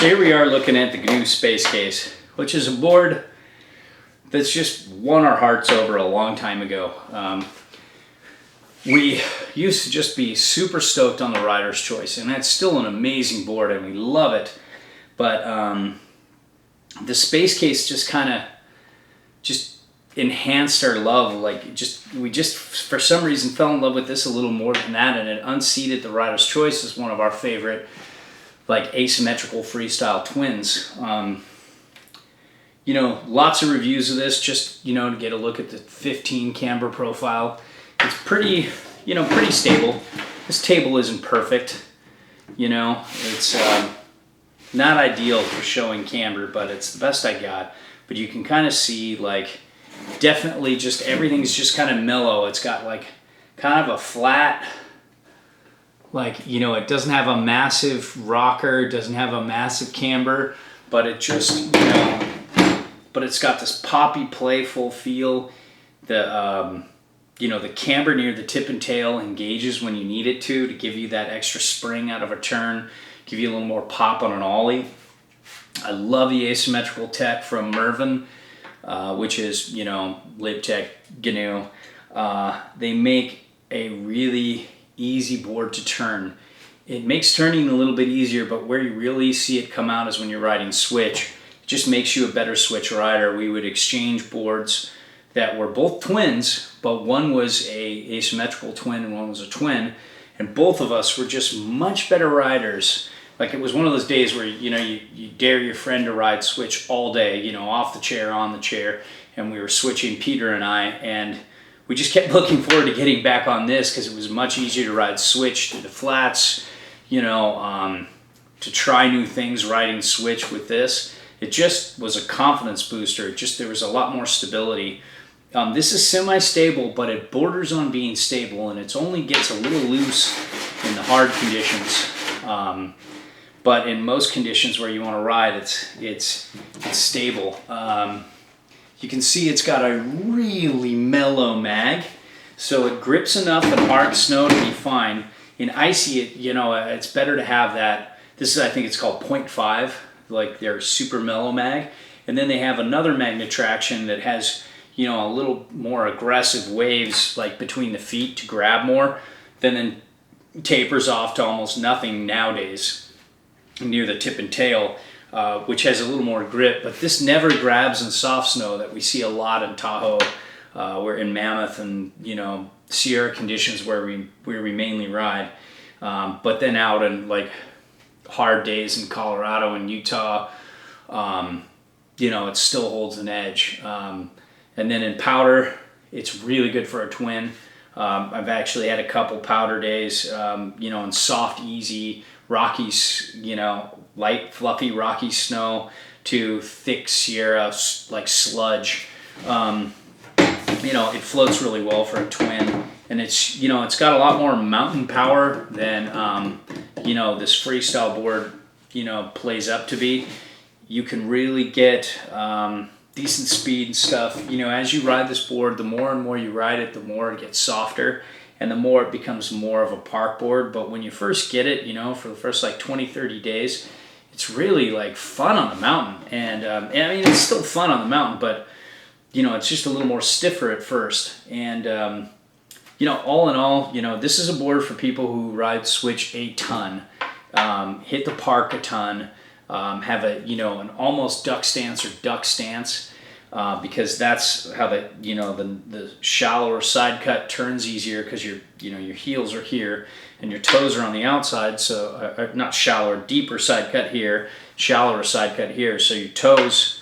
So here we are looking at the Gnu Space Case, which is a board that's just won our hearts over a long time ago. We used to just be super stoked on the Rider's Choice, and that's still an amazing board and we love it. But the Space Case just kind of enhanced our love. We just for some reason fell in love with this a little more than that, and it unseated the Rider's Choice as one of our favorite asymmetrical freestyle twins. Lots of reviews of this, just to get a look at the 15 camber profile. It's pretty stable. This table isn't perfect, it's not ideal for showing camber, but it's the best I got. But you can kind of see definitely just everything's just kind of mellow. It's got kind of a flat, it doesn't have a massive rocker, it doesn't have a massive camber, but it just, but it's got this poppy, playful feel. The camber near the tip and tail engages when you need it to give you that extra spring out of a turn, give you a little more pop on an ollie. I love the asymmetrical tech from Mervin, which is, LibTech Gnu. They make a really easy board to turn. It makes turning a little bit easier, but where you really see it come out is when you're riding switch. It just makes you a better switch rider. We would exchange boards that were both twins, but one was a asymmetrical twin and one was a twin, and both of us were just much better riders. It was one of those days where you dare your friend to ride switch all day, off the chair, on the chair, and we were switching, Peter and I, and we just kept looking forward to getting back on this because it was much easier to ride switch through the flats, to try new things riding switch with this. It just was a confidence booster. There was a lot more stability. This is semi-stable, but it borders on being stable, and it only gets a little loose in the hard conditions. But in most conditions where you want to ride, it's stable. You can see it's got a really mellow mag, so it grips enough in hard snow to be fine. In icy, it's better to have that. This is, I think it's called 0.5, their super mellow mag. And then they have another magnet traction that has, a little more aggressive waves between the feet to grab more, then tapers off to almost nothing nowadays near the tip and tail, which has a little more grip. But this never grabs in soft snow that we see a lot in Tahoe, we're in Mammoth and Sierra conditions where we mainly ride. But then out in hard days in Colorado and Utah, it still holds an edge. And then in powder, it's really good for a twin. I've actually had a couple powder days, in soft, easy, rocky, light, fluffy, rocky snow to thick Sierra, sludge. It floats really well for a twin. And it's got a lot more mountain power than, this freestyle board, plays up to be. You can really get decent speed and stuff. As you ride this board, the more and more you ride it, the more it gets softer and the more it becomes more of a park board. But when you first get it, for the first 20, 30 days, it's really fun on the mountain. And I mean, it's still fun on the mountain, but it's just a little more stiffer at first. And all in all, this is a board for people who ride switch a ton, hit the park a ton, have an almost duck stance or duck stance, because that's how the shallower side cut turns easier because your heels are here and your toes are on the outside. So not shallower, deeper side cut here, shallower side cut here. So your toes,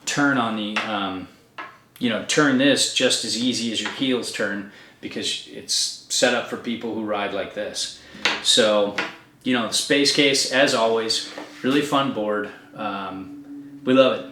turn on the turn this just as easy as your heels turn because it's set up for people who ride like this. So, the Space Case, as always, really fun board. We love it.